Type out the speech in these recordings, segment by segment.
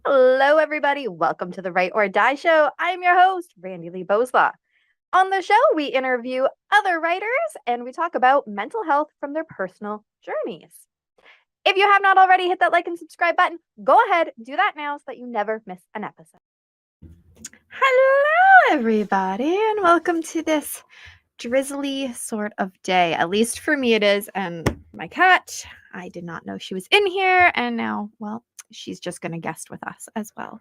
Hello, everybody. Welcome to the Write or Die Show. I'm your host, Randi-lee. On the show, we interview other writers and we talk about mental health from their personal journeys. If you have not already hit that like and subscribe button, go ahead, do that now so that you never miss an episode. Hello, everybody, and welcome to this drizzly sort of day. At least for me, it is. And my cat, I did not know she was in here, and now, well, she's just going to guest with us as well.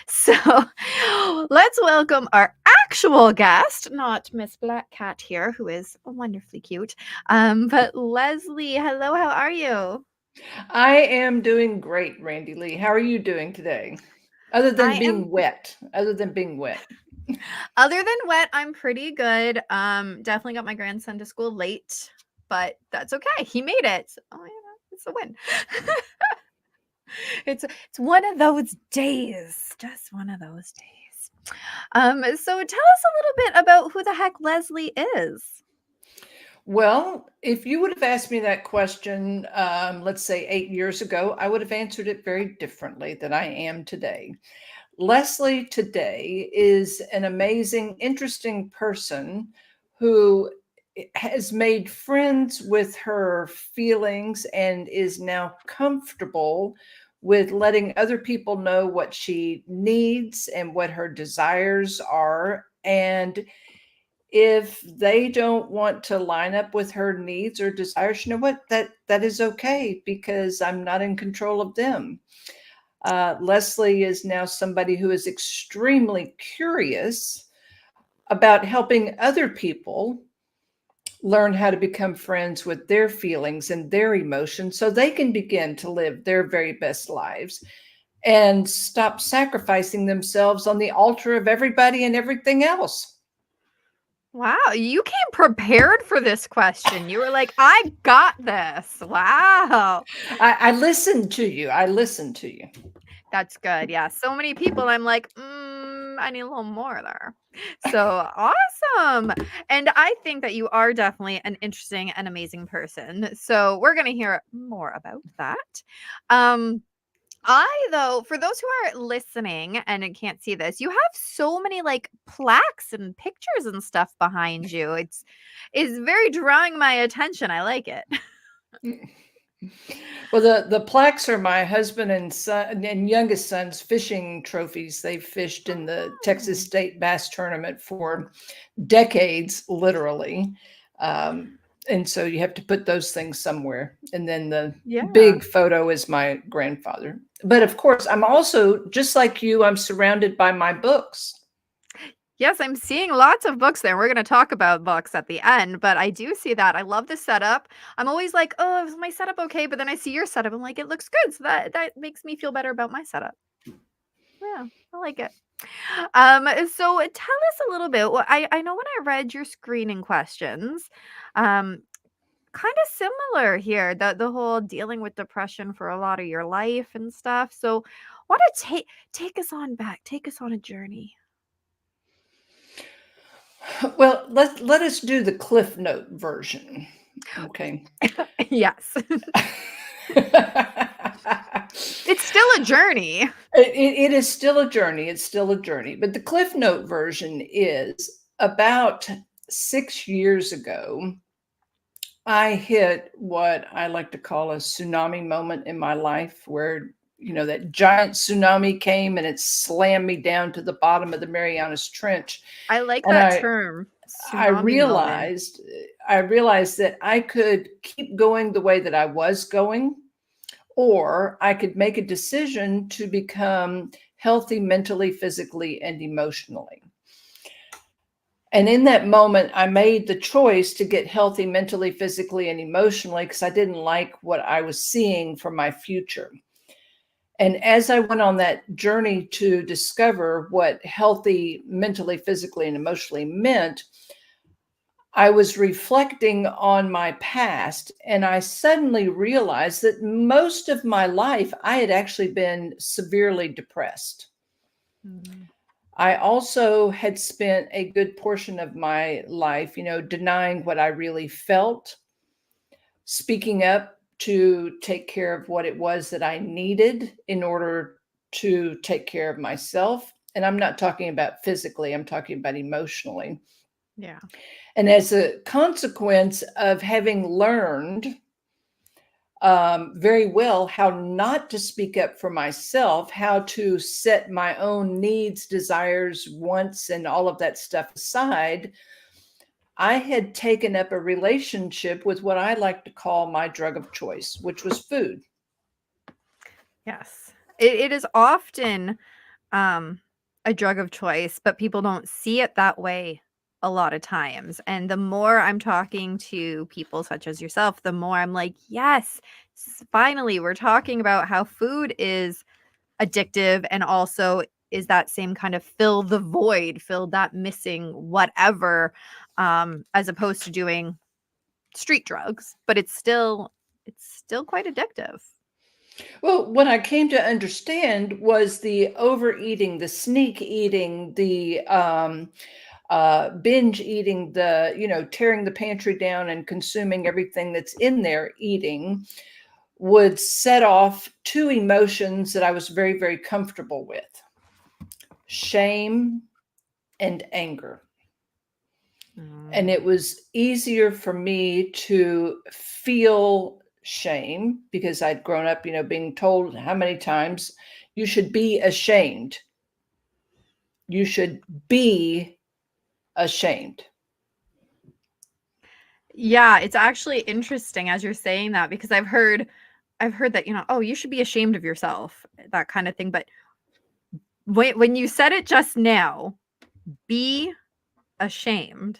So let's welcome our actual guest, not Miss Black Cat here, who is wonderfully cute, but Leslie. Hello, how are you? I am doing great, Randi-lee. How are you doing today? Other I than am. being wet. Other than being wet. Other than wet, I'm pretty good. Definitely got my grandson to school late, but that's okay. He made it. So, it's a win. It's one of those days. Just one of those days. So tell us a little bit about who the heck Leslie is. Well, if you would have asked me that question, let's say 8 years ago, I would have answered it very differently than I am today. Leslie today is an amazing, interesting person who has made friends with her feelings and is now comfortable with letting other people know what she needs and what her desires are. And if they don't want to line up with her needs or desires, you know what? That is okay because I'm not in control of them. Leslie is now somebody who is extremely curious about helping other people learn how to become friends with their feelings and their emotions so they can begin to live their very best lives and stop sacrificing themselves on the altar of everybody and everything else. Wow, you came prepared for this question. You were like, I got this. Wow. I listened to you. I listened to you. That's good. Yeah. So many people, I'm like, I need a little more there. So awesome. And I think that you are definitely an interesting and amazing person. So we're going to hear more about that. Though, for those who are listening and can't see this, you have so many like plaques and pictures and stuff behind you. It's very drawing my attention. I like it. Well, the plaques are my husband and son and youngest son's fishing trophies. They fished in the Texas Oh, State Bass Tournament for decades, literally. And so you have to put those things somewhere. And then the yeah. big photo is my grandfather. But of course, I'm also, just like you, I'm surrounded by my books. Yes, I'm seeing lots of books there. We're going to talk about books at the end, but I do see that. I love the setup. I'm always like, "Oh, is my setup okay?" But then I see your setup. I'm like, "It looks good." So that makes me feel better about my setup. Yeah, I like it. So tell us a little bit. Well, I know when I read your screening questions, um, kind of similar here. The whole dealing with depression for a lot of your life and stuff. So, want to take us on back, take us on a journey. Well, let us do the Cliff Note version. Okay. Yes. It's still a journey. It is still a journey. It's still a journey. But the Cliff Note version is about 6 years ago, I hit what I like to call a tsunami moment in my life where, that giant tsunami came and it slammed me down to the bottom of the Marianas Trench. I like And that I, term, I tsunami moment. realized, I realized that I could keep going the way that I was going, or I could make a decision to become healthy mentally, physically, and emotionally. And in that moment, I made the choice to get healthy mentally, physically, and emotionally because I didn't like what I was seeing for my future. And as I went on that journey to discover what healthy mentally, physically, and emotionally meant, I was reflecting on my past, and I suddenly realized that most of my life I had actually been severely depressed. Mhm. I also had spent a good portion of my life, denying what I really felt, speaking up to take care of what it was that I needed in order to take care of myself. And I'm not talking about physically, I'm talking about emotionally. Yeah. And as a consequence of having learned very well how not to speak up for myself, how to set my own needs, desires, wants, and all of that stuff aside, I had taken up a relationship with what I like to call my drug of choice, which was food. Yes. It is often um, a drug of choice, but people don't see it that way a lot of times. And the more I'm talking to people such as yourself, the more I'm like, yes, finally, we're talking about how food is addictive and also is that same kind of fill the void, fill that missing whatever, as opposed to doing street drugs, but it's still quite addictive. Well, what I came to understand was the overeating, the sneak eating, the binge eating, the, tearing the pantry down and consuming everything that's in there, eating, would set off two emotions that I was very, very comfortable with: shame and anger. And Mm. it was easier for me to feel shame because I'd grown up, being told how many times you should be ashamed. You should be ashamed. Yeah, it's actually interesting as you're saying that because I've heard that, "Oh, you should be ashamed of yourself," that kind of thing, but when you said it just now, "Be ashamed,"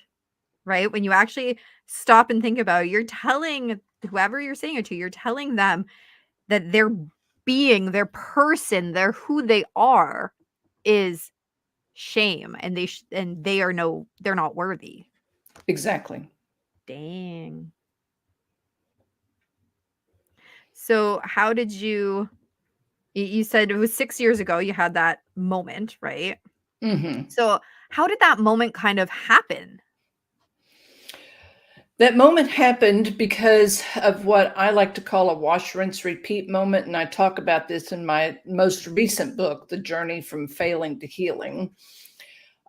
right? When you actually stop and think about it, you're telling whoever you're saying it to, you're telling them that their being, their person, their who they are is shame, and they are they're not worthy. Exactly. Dang. So, how did you said it was 6 years ago you had that moment, right? Hmm. So, how did that moment kind of happen? That moment happened because of what I like to call a wash, rinse, repeat moment. And I talk about this in my most recent book, The Journey from Failing to Healing.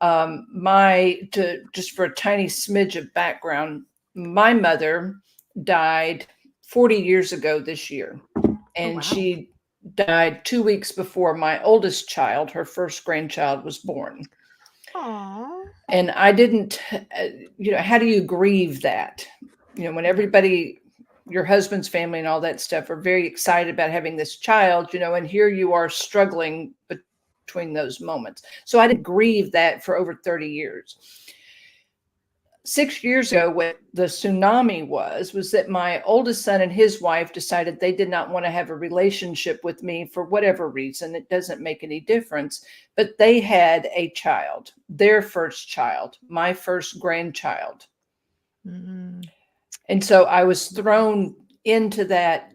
Just for a tiny smidge of background, my mother died 40 years ago this year, Oh, and wow. she died 2 weeks before my oldest child, her first grandchild, was born. Aw. And I didn't, how do you grieve that? When Yeah. everybody, your husband's family and all that stuff are very excited about having this child, and here you are struggling between those moments. So I didn't grieve that for over 30 years. 6 years ago, what the tsunami was that my oldest son and his wife decided they did not want to have a relationship with me for whatever reason. It doesn't make any difference. But they had a child, their first child, my first grandchild. Mhm. And so I was thrown into that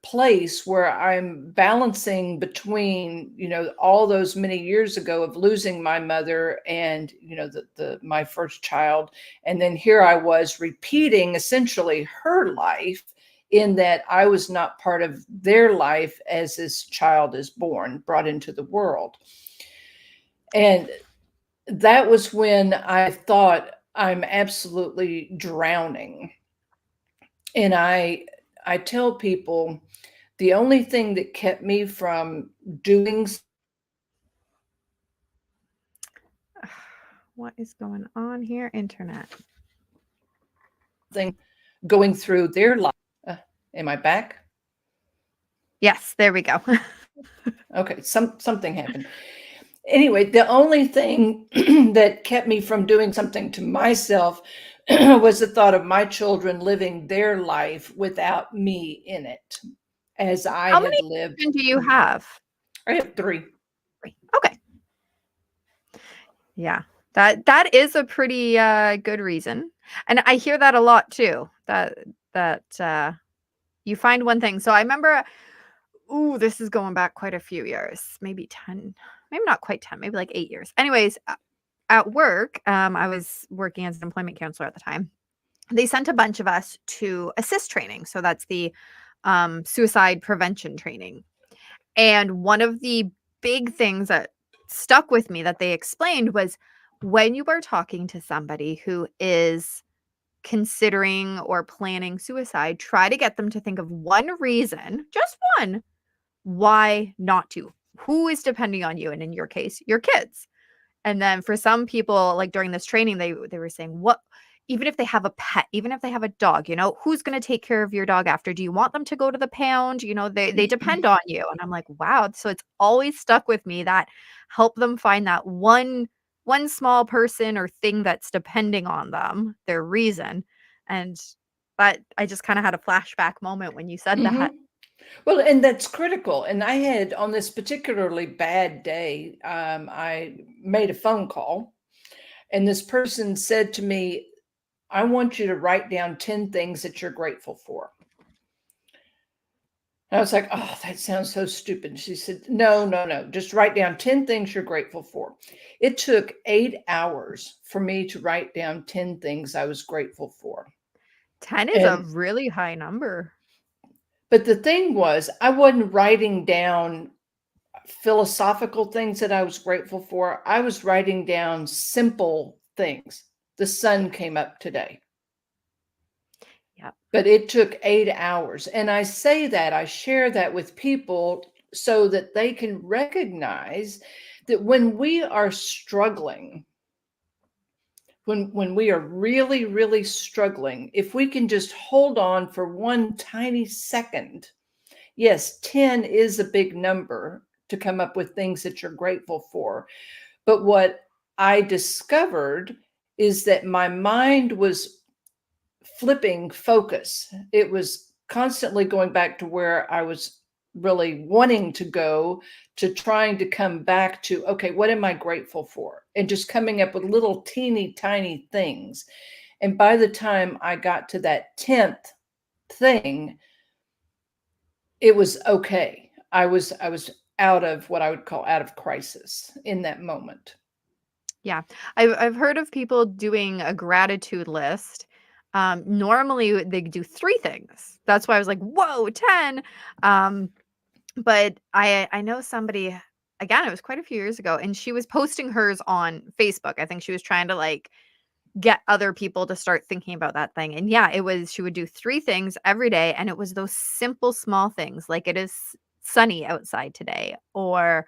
place where I'm balancing between, all those many years ago of losing my mother and, the my first child. And then here I was repeating essentially her life, in that I was not part of their life as this child is born, brought into the world. And that was when I thought, I'm absolutely drowning. And I tell people the only thing that kept me from doing What is going on here? Internet. something, going through their life. Am I back? Yes, there we go. Okay, something happened. Anyway, the only thing that kept me from doing something to myself was the thought of my children living their life without me in it, as I How had many lived. children do you have? I have three. 3. Okay. Yeah. That is a pretty, good reason, and I hear that a lot too, that you find one thing. So I remember ooh, this is going back quite a few years, maybe 10, maybe not quite 10, maybe like 8 years. Anyways, at work, I was working as an employment counselor at the time. They sent a bunch of us to assist training, so that's the, suicide prevention training, and one of the big things that stuck with me that they explained was when you are talking to somebody who is considering or planning suicide, try to get them to think of one reason, just one, why not to. Who is depending on you? And in your case, your kids. And then for some people, like during this training, they were saying, what even if they have a pet, even if they have a dog, who's going to take care of your dog after? Do you want them to go to the pound? They depend on you. And I'm like, wow. So it's always stuck with me that help them find that one small person or thing that's depending on them, their reason. And that I just kind of had a flashback moment when you said that. Mhm. Well, and that's critical. And I had on this particularly bad day, I made a phone call, and this person said to me, I want you to write down 10 things that you're grateful for. I was like, oh, that sounds so stupid. She said, no, no, no, just write down 10 things you're grateful for. It took 8 hours for me to write down 10 things I was grateful for. 10 is a And, really high number. but the thing was, I wasn't writing down philosophical things that I was grateful for. I was writing down simple things. The sun came up today. Yeah. But it took 8 hours. And I say that, I share that with people so that they can recognize that when we are struggling, when we are really, really struggling, if we can just hold on for one tiny second, yes, 10 is a big number to come up with things that you're grateful for. But what I discovered is that my mind was flipping focus. It was constantly going back to where I was really wanting to go, to trying to come back to, okay, what am I grateful for? And just coming up with little teeny tiny things. And by the time I got to that 10th thing, it was okay. I was out of what I would call out of crisis in that moment. Yeah. I've heard of people doing a gratitude list. Normally they do 3 things. That's why I was like, "Whoa, 10." Um, but I know somebody again, it was quite a few years ago, and she was posting hers on Facebook. I think she was trying to, like, get other people to start thinking about that thing, and yeah, it was she would do 3 things every day, and it was those simple small things, like, "It is sunny outside today," or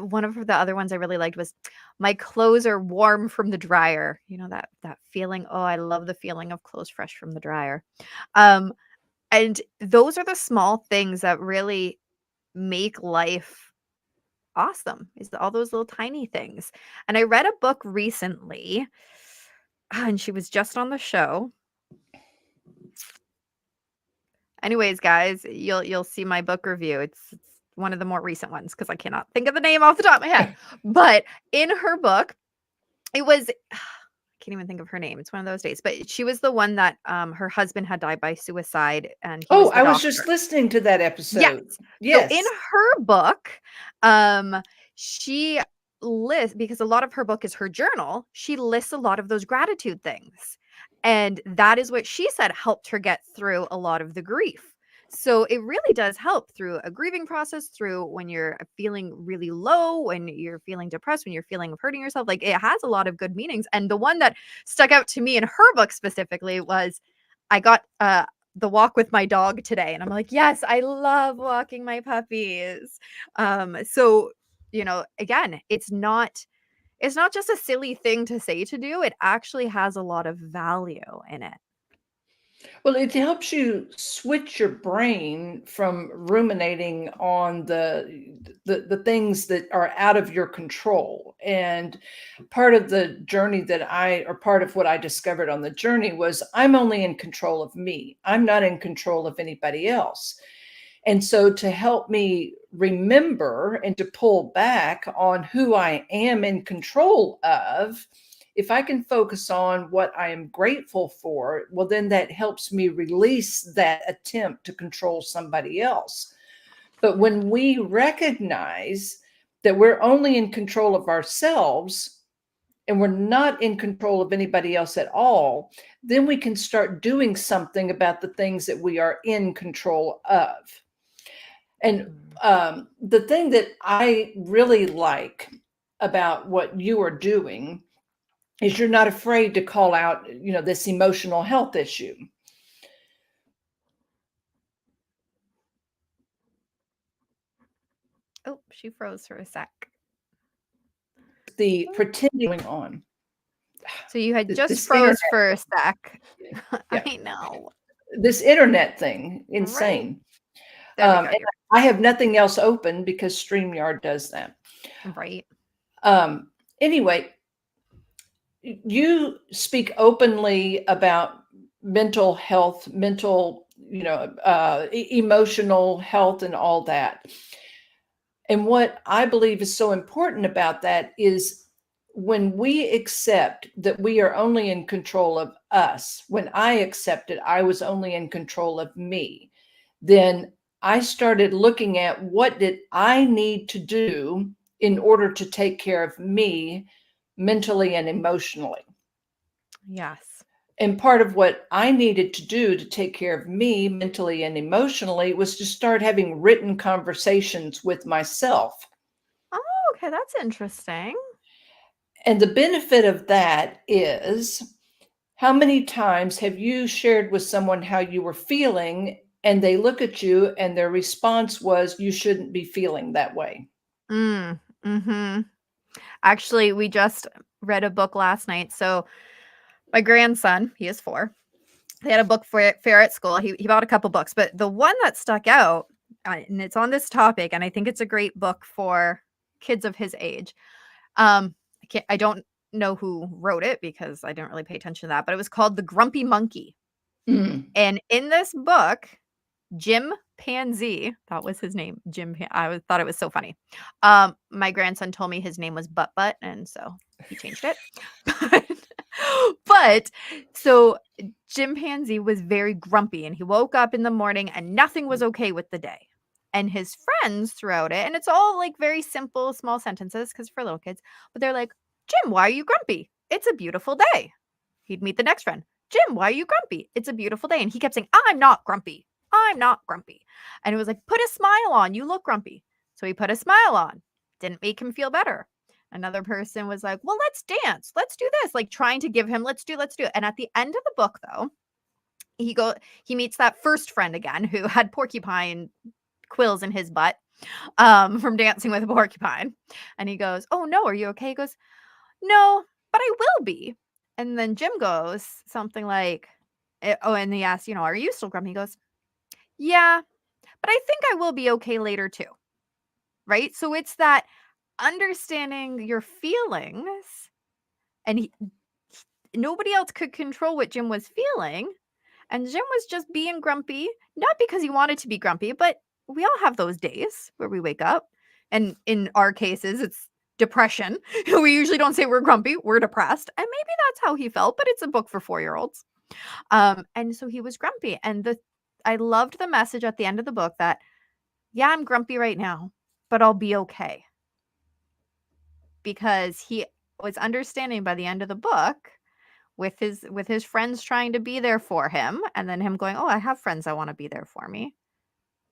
one of the other ones I really liked was, "My clothes are warm from the dryer." That feeling, oh, I love the feeling of clothes fresh from the dryer. Um, and those are the small things that really make life awesome, is all those little tiny things. And I read a book recently, and she was just on the show. Anyways, guys, you'll see my book review. It's one of the more recent ones because I cannot think of the name off the top of my head. But in her book, it was I can't even think of her name. It's one of those days, but she was the one that her husband had died by suicide and he Oh, was the I was just doctor. listening to that Yes. episode. So in Yes. her book, um, she lists because a lot of her book is her journal, she lists a lot of those gratitude things. And that is what she said helped her get through a lot of the grief. So it really does help through a grieving process, through when you're feeling really low, when you're feeling depressed, when you're feeling of hurting yourself. Like it has a lot of good meanings. And the one that stuck out to me in her book specifically was I got the walk with my dog today. And I'm like, yes, I love walking my puppies. So, again, it's not just a silly thing to say to do. It actually has a lot of value in it. Well, it helps you switch your brain from ruminating on the things that are out of your control. And part of the journey or part of what I discovered on the journey was I'm only in control of me. I'm not in control of anybody else. And so to help me remember and to pull back on who I am in control of, if I can focus on what I am grateful for, well, then that helps me release that attempt to control somebody else. But when we recognize that we're only in control of ourselves and we're not in control of anybody else at all, then we can start doing something about the things that we are in control of. And Mm. the thing that I really like about what you are doing is you're not afraid to call out, this emotional health issue. Oh, she froze for a sec. The Oh. pretending going on. So you had just This internet, froze for a sec. yeah, I know. this internet thing, Right? insane. There we go. And I have nothing else open because StreamYard does that. Right. Anyway, you speak openly about mental health, emotional health, and all that. And what I believe is so important about that is when we accept that we are only in control of us, when I accepted I was only in control of me, then I started looking at what did I need to do in order to take care of me mentally and emotionally. Yes. And part of what I needed to do to take care of me mentally and emotionally was to start having written conversations with myself. Oh, okay. That's interesting. And the benefit of that is, how many times have you shared with someone how you were feeling and they look at you and their response was, you shouldn't be feeling that way? Mm-hmm. Actually, we just read a book last night. So my grandson, he is 4. They had a book fair at school. He bought a couple books, but the one that stuck out, and it's on this topic, and I think it's a great book for kids of his age. I don't know who wrote it because I didn't really pay attention to that, but it was called The Grumpy Monkey. Mm. And in this book, Jim Pansy, that was his name. Thought it was so funny. My grandson told me his name was Butt, and so he changed it. But so Jim Pansy was very grumpy, and he woke up in the morning and nothing was okay with the day. And his friends throughout it, and it's all like very simple, small sentences because for little kids, but they're like, Jim, why are you grumpy? It's a beautiful day. He'd meet the next friend. Jim, why are you grumpy? It's a beautiful day. And he kept saying, I'm not grumpy. I'm not grumpy. And it was like, put a smile on. You look grumpy. So he put a smile on. Didn't make him feel better. Another person was like, well, let's dance. Let's do this. Like trying to give him, let's do. And at the end of the book, though, he meets that first friend again who had porcupine quills in his butt from dancing with a porcupine. And he goes, oh no, are you okay? He goes, no, but I will be. And then Jim goes something like, and he asks, are you still grumpy? He goes, yeah, but I think I will be okay later too. Right. So it's that understanding your feelings, and nobody else could control what Jim was feeling. And Jim was just being grumpy, not because he wanted to be grumpy, but we all have those days where we wake up. And in our cases, it's depression. We usually don't say we're grumpy, we're depressed. And maybe that's how he felt, but it's a book for 4-year-olds. And so he was grumpy. And I loved the message at the end of the book that, yeah, I'm grumpy right now, but I'll be okay. Because he was understanding by the end of the book with his friends trying to be there for him, and then him going, oh, I have friends that want to be there for me.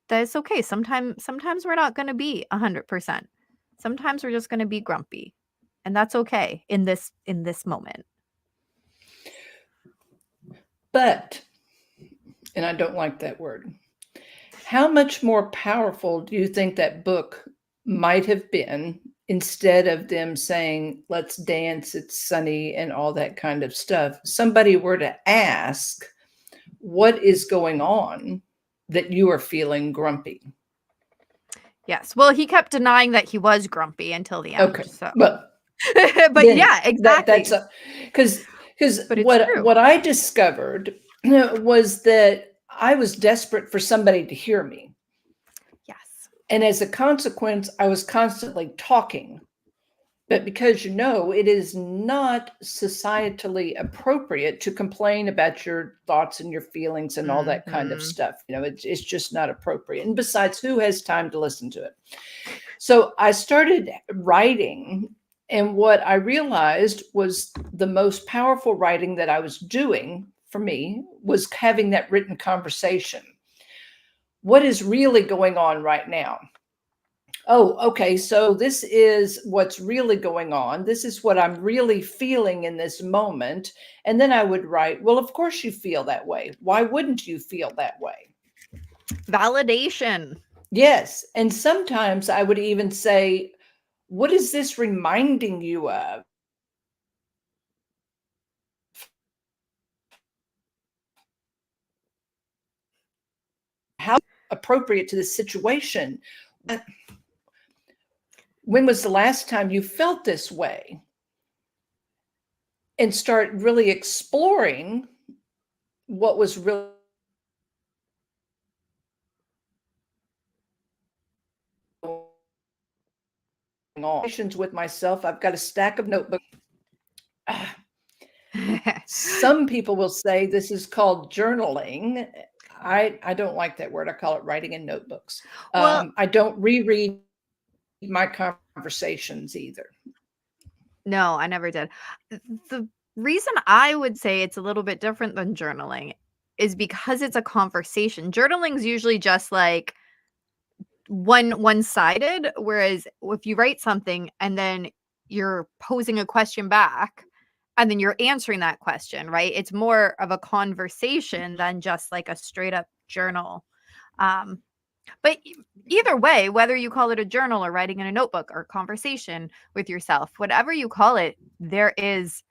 That it's okay. Sometimes we're not going to be 100%. Sometimes we're just going to be grumpy, and that's okay in this moment. But, and I don't like that word, how much more powerful do you think that book might have been instead of them saying, let's dance, it's sunny, and all that kind of stuff? Somebody were to ask, what is going on that you are feeling grumpy? Yes. Well, he kept denying that he was grumpy until the end. Okay. So, Well, but yeah, exactly. That's because But it's true. what I discovered was that I was desperate for somebody to hear me. Yes. And as a consequence, I was constantly talking. But because it is not societally appropriate to complain about your thoughts and your feelings and all that kind of Mhm. stuff. It's just not appropriate. And besides, who has time to listen to it? So I started writing. And what I realized was the most powerful writing that I was doing for me was having that written conversation. What is really going on right now? Oh, okay. So this is what's really going on. This is what I'm really feeling in this moment. And then I would write, well, of course you feel that way. Why wouldn't you feel that way? Validation. Yes. And sometimes I would even say, what is this reminding you of? How appropriate to the situation? When was the last time you felt this way? And start really exploring what was really going on. With myself, I've got a stack of notebooks. Some people will say this is called journaling. I don't like that word. I call it writing in notebooks. Well, I don't reread my conversations either. no, I never did. The reason I would say it's a little bit different than journaling is because it's a conversation. Journaling's usually just like one-sided, whereas if you write something and then you're posing a question back and then you're answering that question, right? It's more of a conversation than just like a straight up journal. Um, but either way, whether you call it a journal or writing in a notebook or conversation with yourself, whatever you call it, there is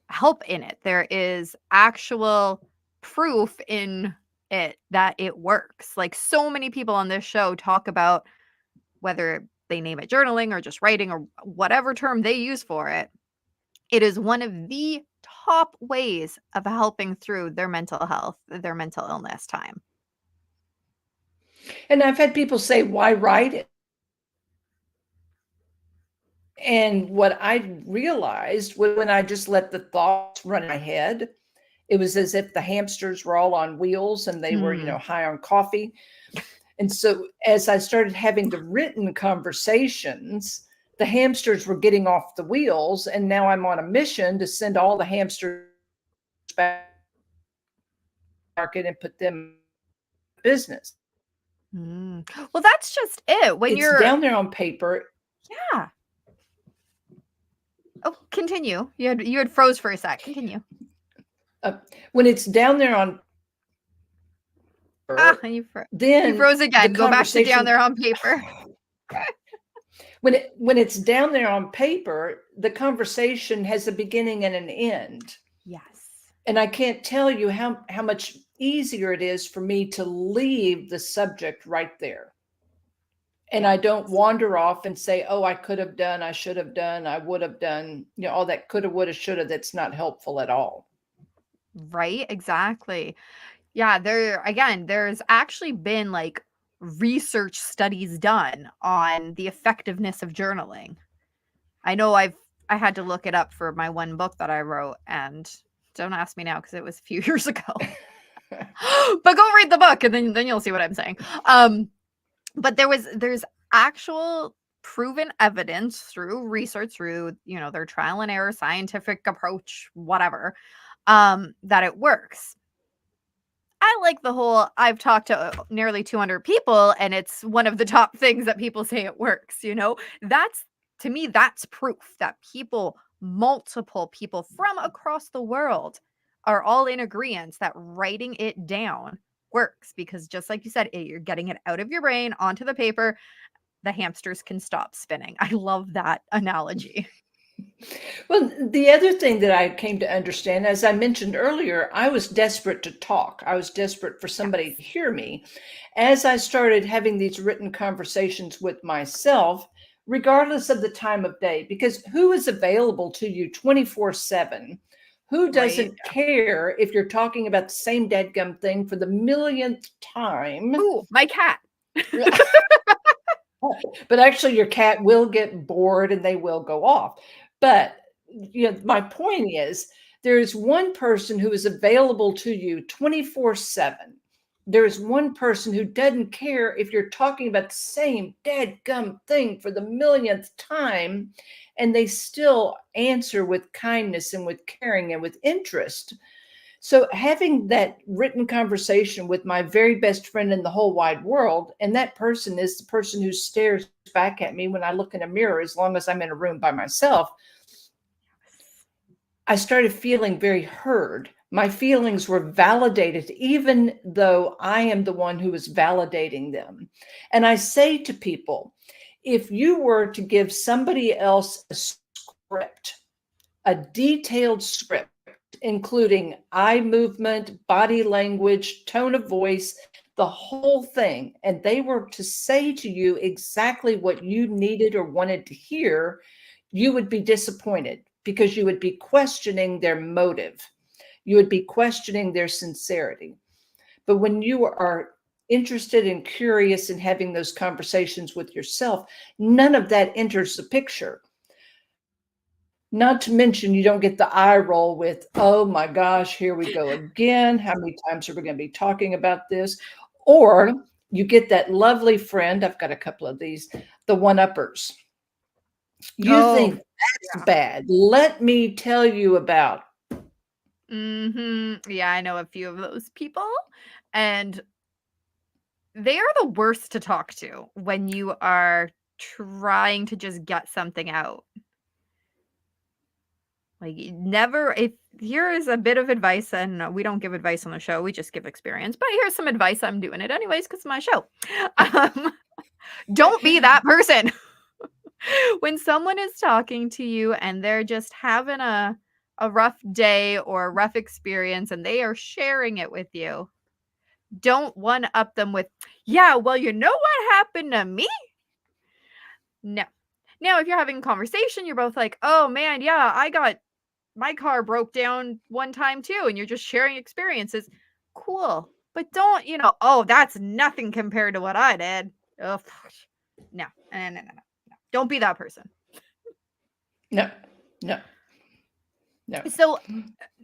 help in it. There is actual proof in it that it works. Like so many people on this show talk about whether they name it journaling or just writing or whatever term they use for it. It is one of the top ways of helping through their mental health, their mental illness time. And I've had people say, why write it? And what I realized when I just let the thoughts run in my head, it was as if the hamsters were all on wheels and they were, Hmm. high on coffee. And so as I started having the written conversations, the hamsters were getting off the wheels. And now I'm on a mission to send all the hamsters back to the market and put them in business. Mm. Well, that's just it. When It's you're, down there on paper. yeah. Oh, continue. You had froze for a sec. Continue. Uh, when it's down there on Ah, paper, and you then froze the again. Go back to down conversation there on paper. when it's down there on paper, the conversation has a beginning and an end. Yes. And I can't tell you how much easier it is for me to leave the subject right there. And I don't Yes. wander off and say, oh, I could have done, I should have done, I would have done, all that coulda, woulda, shoulda. That's not helpful at all. Right? Exactly. Yeah, there's actually been like research studies done on the effectiveness of journaling. I know I had to look it up for my one book that I wrote, and don't ask me now because it was a few years ago. But go read the book and then you'll see what I'm saying. But there's actual proven evidence through research, through their trial and error scientific approach, whatever, that it works. I like the whole I've talked to nearly 200 people and it's one of the top things that people say it works. That's, to me, that's proof that multiple people from across the world are all in agreement that writing it down works, because just like you said, you're getting it out of your brain onto the paper. The hamsters can stop spinning. I love that analogy. Well, the other thing that I came to understand, as I mentioned earlier, I was desperate to talk. I was desperate for somebody to Yes. hear me. As I started having these written conversations with myself, regardless of the time of day, because who is available to you 24/7? Who Right. doesn't care if you're talking about the same dadgum thing for the millionth time? Ooh, my cat. But actually, your cat will get bored and they will go off. But my point is, there is one person who is available to you 24/7. There is one person who doesn't care if you're talking about the same dadgum thing for the millionth time, and they still answer with kindness and with caring and with interest. So having that written conversation with my very best friend in the whole wide world, and that person is the person who stares back at me when I look in a mirror, as long as I'm in a room by myself, I started feeling very heard. My feelings were validated, even though I am the one who is validating them. And I say to people, if you were to give somebody else a script, a detailed script, including eye movement, body language, tone of voice, the whole thing, and they were to say to you exactly what you needed or wanted to hear, you would be disappointed because you would be questioning their motive. You would be questioning their sincerity. But when you are interested and curious in having those conversations with yourself, none of that enters the picture. Not to mention, you don't get the eye roll with, oh my gosh, here we go again. How many times are we going to be talking about this? Or you get that lovely friend, I've got a couple of these, the one-uppers. You Oh, think that's bad. Let me tell you about. yeah, I know a few of those people, and they are the worst to talk to when you are trying to just get something out. Like, never if here is a bit of advice, and we don't give advice on the show, we just give experience, but here's some advice, I'm doing it anyways 'cause it's my show. Um, don't be that person. When someone is talking to you and they're just having a rough day or a rough experience and they are sharing it with you, don't one up them with, "Yeah, well, you know what happened to me?" No. Now, if you're having a conversation, you're both like, "Oh, man, yeah, I got my car broke down one time too," and you're just sharing experiences. Cool. But don't, "Oh, that's nothing compared to what I did." Ugh. No. No, no, no, no. No. Don't be that person. No, no, no. So,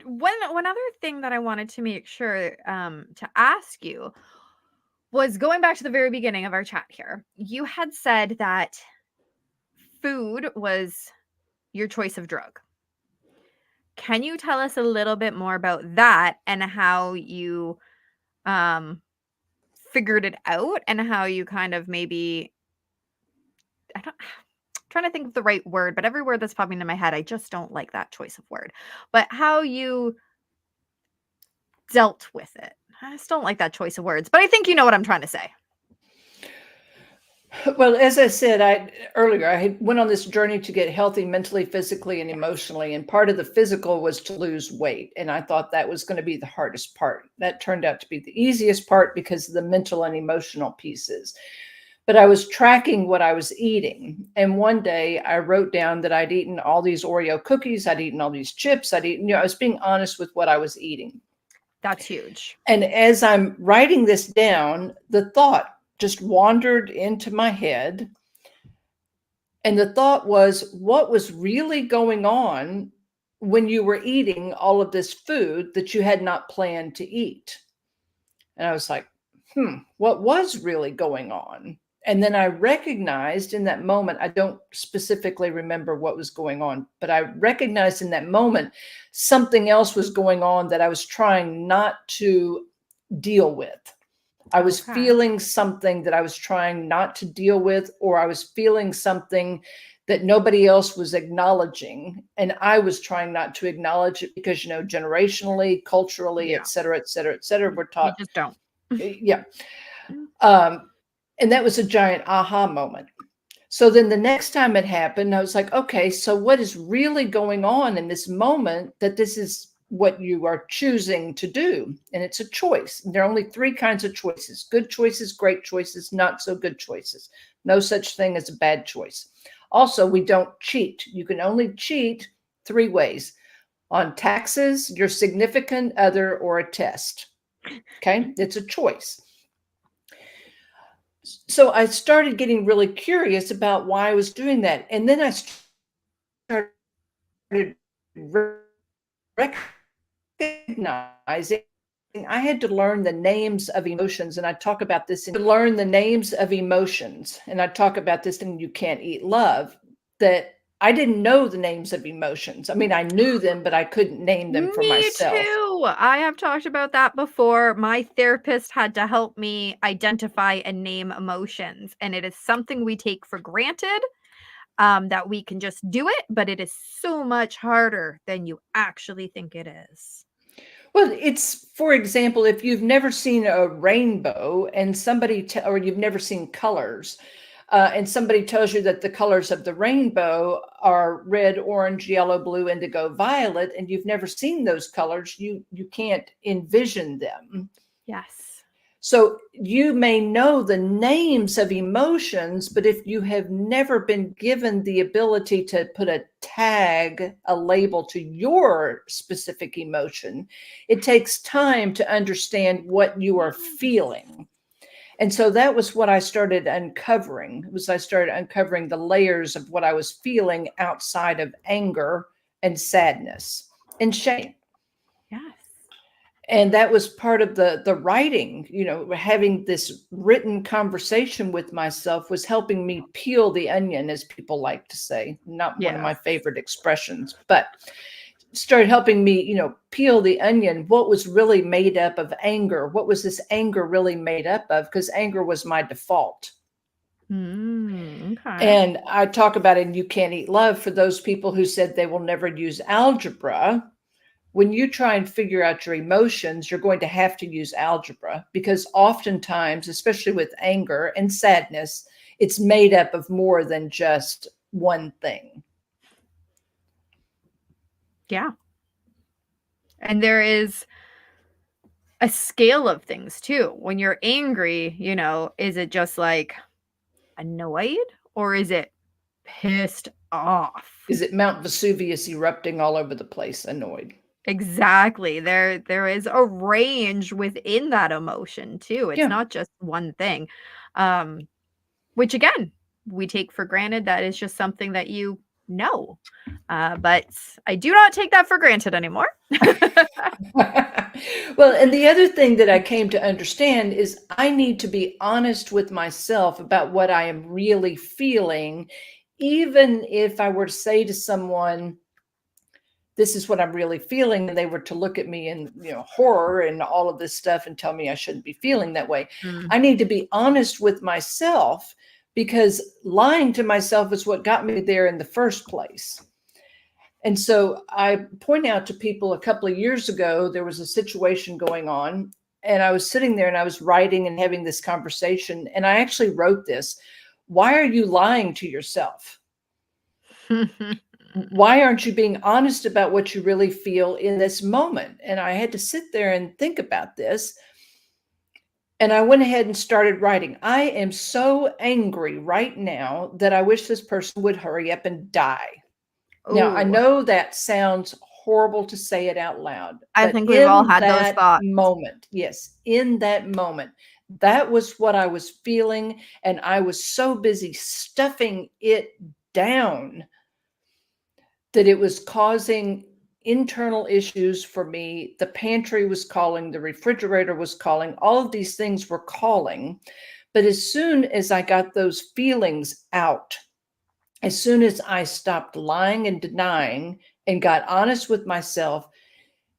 one other thing that I wanted to make sure to ask you was going back to the very beginning of our chat here. You had said that food was your choice of drug. Can you tell us a little bit more about that and how you um figured it out and how you kind of maybe I don't trying to think of the right word, but every word that's popping into my head, I just don't like that choice of word. But how you dealt with it. I just don't like that choice of words, but I think you know what I'm trying to say. Well, as I said earlier, I went on this journey to get healthy mentally, physically, and Yes. emotionally. And part of the physical was to lose weight. And I thought that was going to be the hardest part. That turned out to be the easiest part because of the mental and emotional pieces. But I was tracking what I was eating. And one day I wrote down that I'd eaten all these Oreo cookies, I'd eaten all these chips, I'd eaten, I was being honest with what I was eating. That's huge. And as I'm writing this down, the thought just wandered into my head. And the thought was, what was really going on when you were eating all of this food that you had not planned to eat? And I was like, what was really going on? And then I recognized in that moment, I don't specifically remember what was going on, but I recognized in that moment something else was going on that I was trying not to deal with. I was Okay. feeling something that I was trying not to deal with, or I was feeling something that nobody else was acknowledging. And I was trying not to acknowledge it because, generationally, culturally, Yeah. et cetera, et cetera, et cetera, we're You taught. just don't. Yeah. And that was a giant aha moment. So then the next time it happened, I was like, okay, so what is really going on in this moment that this is what you are choosing to do? And it's a choice. And there are only three kinds of choices: good choices, great choices, not so good choices. No such thing as a bad choice. Also, we don't cheat. You can only cheat three ways: on taxes, your significant other, or a test. Okay, it's a choice. So I started getting really curious about why I was doing that. And then I started recognizing I had to learn the names of emotions. And I talk about this to learn the names of emotions. And I talk about this in You Can't Eat Love, that I didn't know the names of emotions. I mean, I knew them, but I couldn't name them for Me myself. too. Oh, I have talked about that before. My therapist had to help me identify and name emotions, and it is something we take for granted, that we can just do it, but it is so much harder than you actually think it is. Well, it's, for example, if you've never seen a rainbow and or you've never seen colors, and somebody tells you that the colors of the rainbow are red, orange, yellow, blue, indigo, violet, and you've never seen those colors, you can't envision them. Yes. So you may know the names of emotions, but if you have never been given the ability to put a tag, a label to your specific emotion, it takes time to understand what you are Yes. feeling. And so that was what I started uncovering. I started uncovering the layers of what I was feeling outside of anger and sadness and shame. Yes. And that was part of the writing, having this written conversation with myself was helping me peel the onion, as people like to say. Not one of my Yes. favorite expressions, but started helping me, peel the onion. What was really made up of anger? What was this anger really made up of? Because anger was my default. Okay. And I talk about it in You Can't Eat Love for those people who said they will never use algebra. When you try and figure out your emotions, you're going to have to use algebra, because oftentimes, especially with anger and sadness, it's made up of more than just one thing. Yeah. And there is a scale of things too. When you're angry, is it just like annoyed or is it pissed off? Is it Mount Vesuvius erupting all over the place, annoyed? Exactly. There is a range within that emotion too. It's Yeah. not just one thing. Um, which again, we take for granted that is just something that you know. But I do not take that for granted anymore. Well, and the other thing that I came to understand is I need to be honest with myself about what I am really feeling, even if I were to say to someone, this is what I'm really feeling, and they were to look at me in, horror and all of this stuff and tell me I shouldn't be feeling that way. Mm, I need to be honest with myself, because lying to myself is what got me there in the first place. And so I point out to people, a couple of years ago, there was a situation going on, and I was sitting there and I was writing and having this conversation. And I actually wrote this: why are you lying to yourself? Why aren't you being honest about what you really feel in this moment? And I had to sit there and think about this. And I went ahead and started writing. I am so angry right now that I wish this person would hurry up and die. Now, I Oh, know that sounds horrible to say it out loud, I but think we've all in had those that thoughts. moment, yes, in that moment, that was what I was feeling. And I was so busy stuffing it down that it was causing internal issues for me. The pantry was calling, the refrigerator was calling, all of these things were calling. But as soon as I got those feelings out, as soon as I stopped lying and denying and got honest with myself,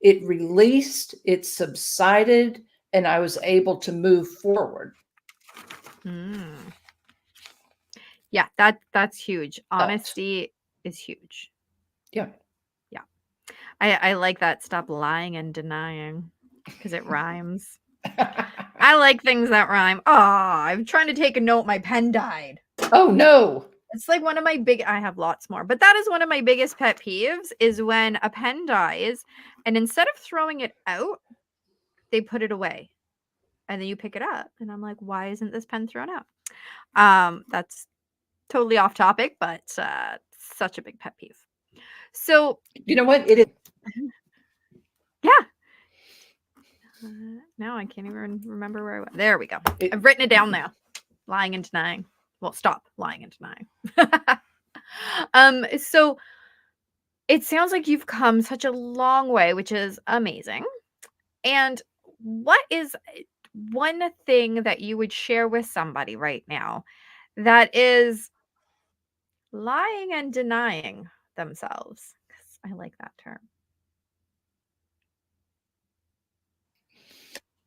it released, it subsided, and I was able to move forward. Mm. Yeah, that's huge. Felt. Honesty is huge. Yeah. Yeah. I like that, "Stop lying and denying," because it rhymes. I like things that rhyme. Ah, I'm trying to take a note, my pen died. Oh, no. It's like one of my big I have lots more, but that is one of my biggest pet peeves is when a pen dies and instead of throwing it out, they put it away. And then you pick it up and I'm like, "Why isn't this pen thrown out?" That's totally off topic, but such a big pet peeve. So, You know what? It is. yeah. Now I can't even remember where I was. There we go. It, I've written it down now. Lying and denying. Well, stop lying and denying. So it sounds like you've come such a long way, which is amazing. And what is one thing that you would share with somebody right now that is lying and denying themselves? 'Cause I like that term.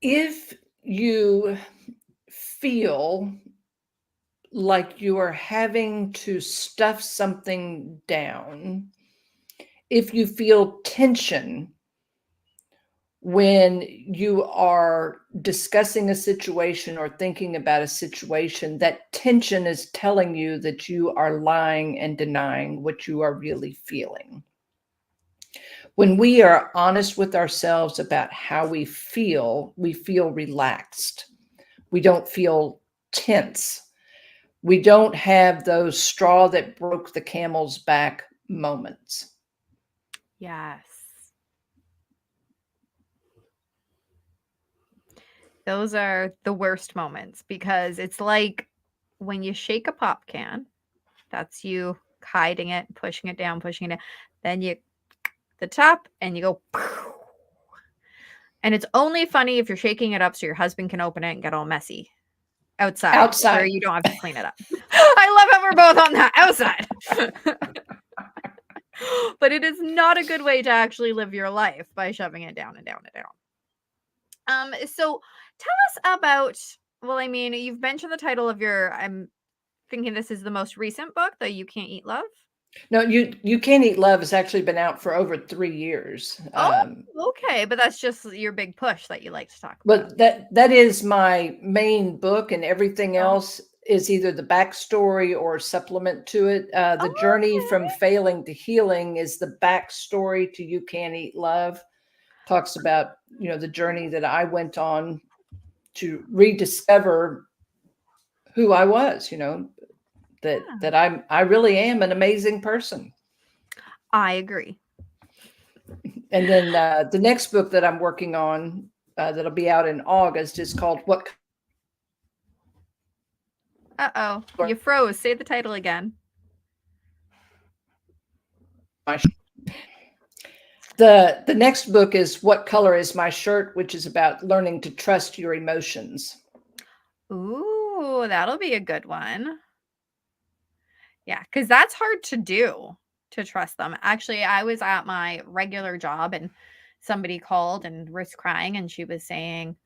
If you feel like you are having to stuff something down, if you feel tension when you are discussing a situation or thinking about a situation, that tension is telling you that you are lying and denying what you are really feeling. When we are honest with ourselves about how we feel relaxed. We don't feel tense. We don't have those straw that broke the camel's back moments. Yes. Those are the worst moments because it's like when you shake a pop can, that's you hiding it, pushing it down, pushing it down. Then you the top and you go and it's only funny if you're shaking it up so your husband can open it and get all messy outside where Outside. you don't have to clean it up. I love how we're both on that outside. But it is not a good way to actually live your life by shoving it down and down and down. So tell us about, well, I mean, you've mentioned the title of your, I'm thinking this is the most recent book, the You Can't Eat Love. No, you Can't Eat Love has actually been out for over 3 years. Oh, okay. But that's just your big push that you like to talk about. But that is my main book, and everything Oh, else is either the backstory or supplement to it. The journey from okay. failing to healing is the backstory to You Can't Eat Love. Talks about, the journey that I went on to rediscover who I was, that Yeah. I really am an amazing person. I agree. And then the next book that I'm working on that'll be out in August is called What Uh-oh. You froze. Say the title again. The next book is What Color is My Shirt, which is about learning to trust your emotions. Ooh, that'll be a good one. Yeah, because that's hard to do, to trust them. Actually, I was at my regular job and somebody called and was crying and she was saying,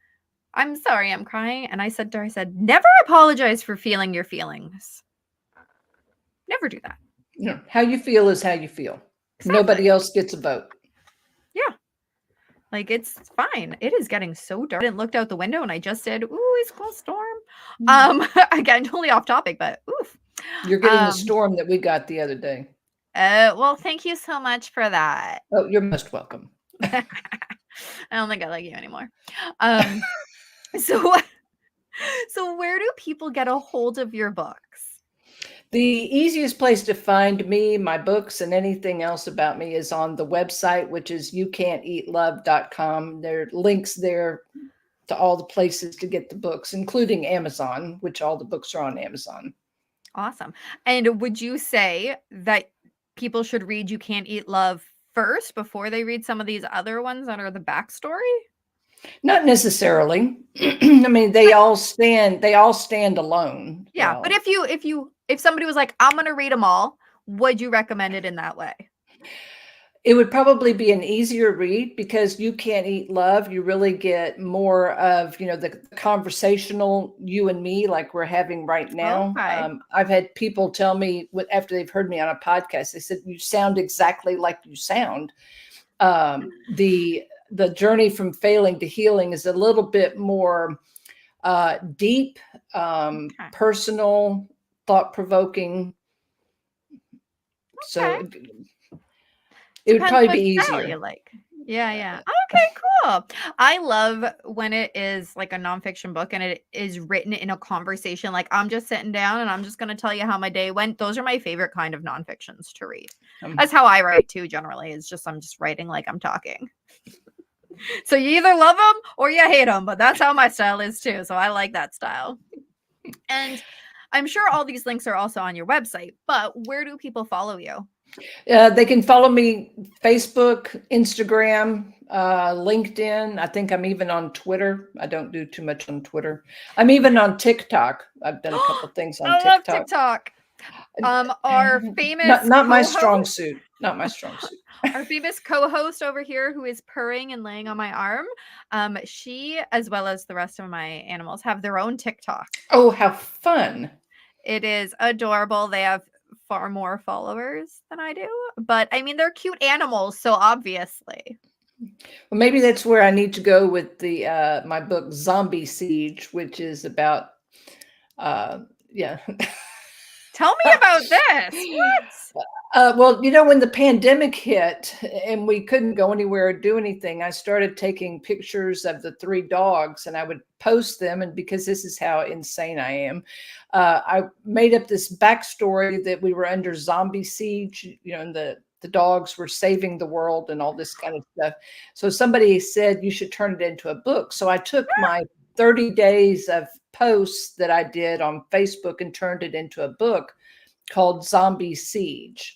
"I'm sorry, I'm crying." And I said to her, I said, "Never apologize for feeling your feelings. Never do that." How you feel is how you feel. Exactly. Nobody else gets a vote. Yeah. Like it's fine. It is getting so dark. I looked out the window and I just said, "Ooh, it's called storm." Again, totally off topic, but oof. You're getting the Um, storm that we got the other day. well, thank you so much for that. Oh, you're most welcome. I don't think I like you anymore. Um, so so where do people get a hold of your books? The easiest place to find me, my books, and anything else about me is on the website, which is youcan'teatlove.com. There are links there to all the places to get the books, including Amazon, which all the books are on Amazon. Awesome. And would you say that people should read You Can't Eat Love first before they read some of these other ones that are the backstory? Not necessarily. I mean, they all stand alone. Yeah, but if somebody was like, "I'm gonna read them all," would you recommend it in that way? It would probably be an easier read because You Can't Eat Love. You really get more of, the conversational you and me like we're having right now. Okay. I've had people tell me after they've heard me on a podcast, they said, you sound exactly like you sound. The journey from failing to healing is a little bit more deep, Okay. personal, thought-provoking. Okay. So it would Depends probably be what style you easier. like. Yeah, yeah. Okay, cool. I love when it is like a nonfiction book and it is written in a conversation. Like I'm just sitting down and I'm just going to tell you how my day went. Those are my favorite kind of nonfictions to read. Um, That's how I write too, generally. It's just I'm just writing like I'm talking. So you either love them or you hate them, but that's how my style is too. So I like that style. And I'm sure all these links are also on your website, but where do people follow you? They can follow me Facebook, Instagram, LinkedIn. I think I'm even on Twitter. I don't do too much on Twitter. I'm even on TikTok. I've done a couple things on I love TikTok. TikTok. Our famous Not my co-host, strong suit. Not my strong suit. our famous co-host over here who is purring and laying on my arm. She, as well as the rest of my animals, have their own TikTok. Oh, how fun. It is adorable. They have far more followers than I do, but I mean, they're cute animals, so obviously. Well, maybe that's where I need to go with the my book Zombie Siege, which is about yeah. Tell me about this. What? Well, you know, when the pandemic hit and we couldn't go anywhere or do anything, I started taking pictures of the 3 dogs and I would post them. And because this is how insane I am, I made up this backstory that we were under zombie siege, you know, and the dogs were saving the world and all this kind of stuff. So somebody said you should turn it into a book. So I took my 30 days of posts that I did on Facebook and turned it into a book called Zombie Siege.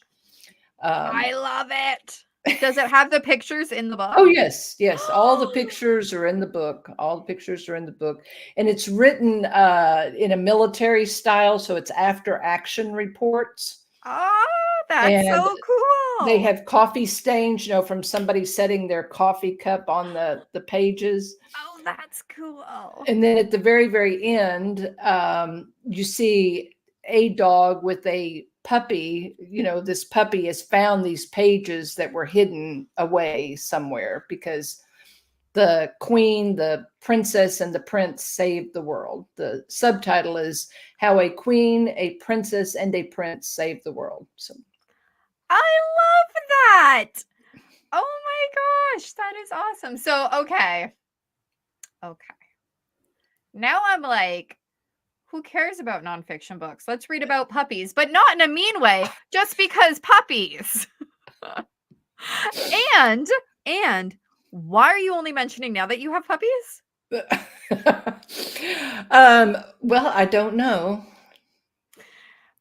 I love it. Does it have the pictures in the book? Oh, yes. Yes. All the pictures are in the book. All the pictures are in the book. And it's written in a military style. So it's after action reports. Oh, that's And so cool. they have coffee stains, you know, from somebody setting their coffee cup on the pages. Oh, that's cool. And then at the very, very end, you see a dog with a puppy. You know, this puppy has found these pages that were hidden away somewhere because the queen, the princess, and the prince saved the world. The subtitle is How a Queen, a Princess, and a Prince Saved the World. So I love that. Oh my gosh, that is awesome. So, okay. Now I'm like, who cares about nonfiction books? Let's read about puppies, but not in a mean way, just because puppies. and why are you only mentioning now that you have puppies? Well, I don't know.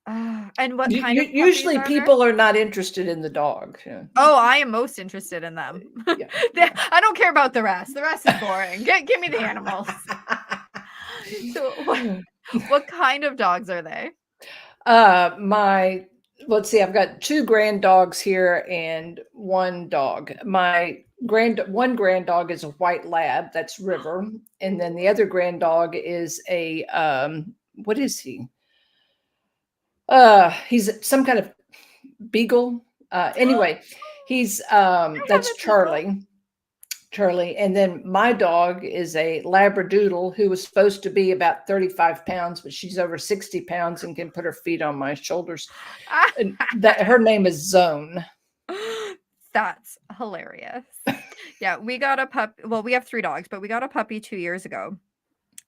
And what kind of usually puppies are people are not interested in the dog. Yeah. Oh, I am most interested in them. Yeah. I don't care about the rest. The rest is boring. Give me the animals. So what kind of dogs are they? Let's see, I've got 2 grand dogs here and 1 dog. My one grand dog is a white lab, that's River. And then the other grand dog is a what is he? He's some kind of beagle. Anyway, he's that's Charlie. Charlie. And then my dog is a Labradoodle who was supposed to be about 35 pounds, but she's over 60 pounds and can put her feet on my shoulders. And her name is Zone. That's hilarious. Yeah, we got a puppy. Well, we have 3 dogs, but we got a puppy 2 years ago.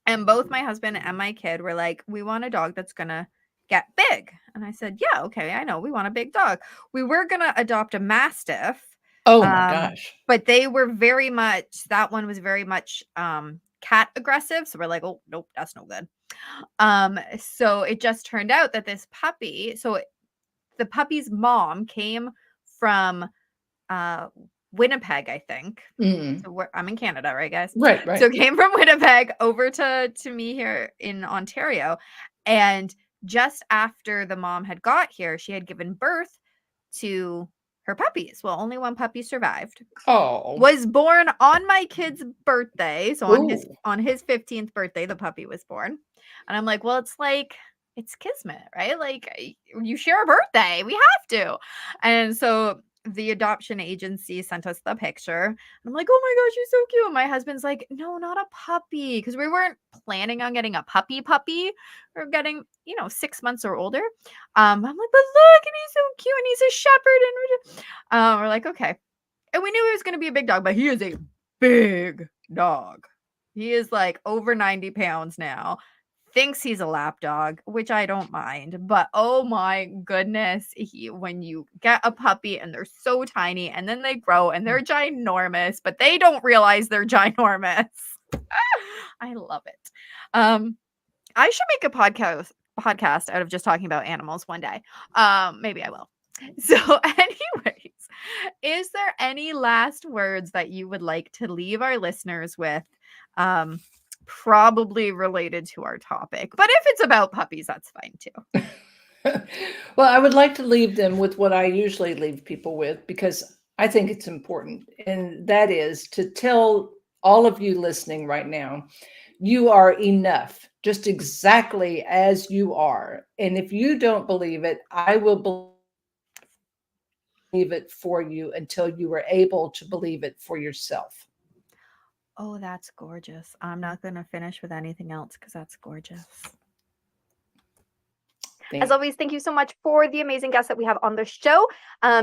And both my husband and my kid were like, we want a dog that's going to get big. And I said, yeah, okay, I know. We want a big dog. We were going to adopt a Mastiff. Oh my gosh. But they were that one was very much cat aggressive. So we're like, oh, nope, that's no good. So it just turned out that this puppy, the puppy's mom came from Winnipeg, I think. So I'm in Canada, right, guys? Right. So came from Winnipeg over to me here in Ontario. And just after the mom had got here, she had given birth to her puppies. Well, only 1 puppy survived. Oh. Was born on my kid's birthday. So on his 15th birthday, the puppy was born. And I'm like, well, it's kismet, right? Like you share a birthday. We have to. And so the adoption agency sent us the picture. And I'm like, oh my gosh, you're so cute. And my husband's like, no, not a puppy. Because we weren't planning on getting a puppy. We're getting, 6 months or older. I'm like, but look, and he's so cute. And he's a shepherd. And we're like, okay. And we knew he was going to be a big dog, but he is a big dog. He is like over 90 pounds now. Thinks he's a lap dog, which I don't mind, but oh my goodness, when you get a puppy and they're so tiny and then they grow and they're ginormous, but they don't realize they're ginormous. I love it. I should make a podcast out of just talking about animals one day. Maybe I will. So anyways, is there any last words that you would like to leave our listeners with? Probably related to our topic, but if it's about puppies, that's fine too. Well, I would like to leave them with what I usually leave people with because I think it's important, and that is to tell all of you listening right now, you are enough, just exactly as you are. And if you don't believe it, I will believe it for you until you are able to believe it for yourself. Oh, that's gorgeous. I'm not going to finish with anything else because that's gorgeous. As Thank always, thank you so much for the amazing guests that we have on the show.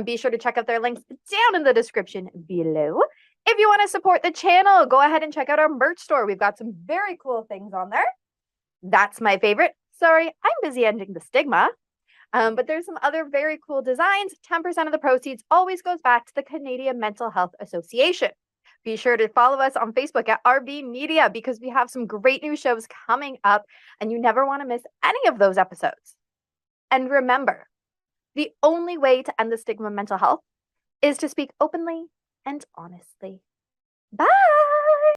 Be sure to check out their links down in the description below. If you want to support the channel, go ahead and check out our merch store. We've got some very cool things on there. That's my favorite. Sorry, I'm busy ending the stigma. But there's some other very cool designs. 10% of the proceeds always goes back to the Canadian Mental Health Association. Be sure to follow us on Facebook at RB Media because we have some great new shows coming up and you never want to miss any of those episodes. And remember, the only way to end the stigma of mental health is to speak openly and honestly. Bye.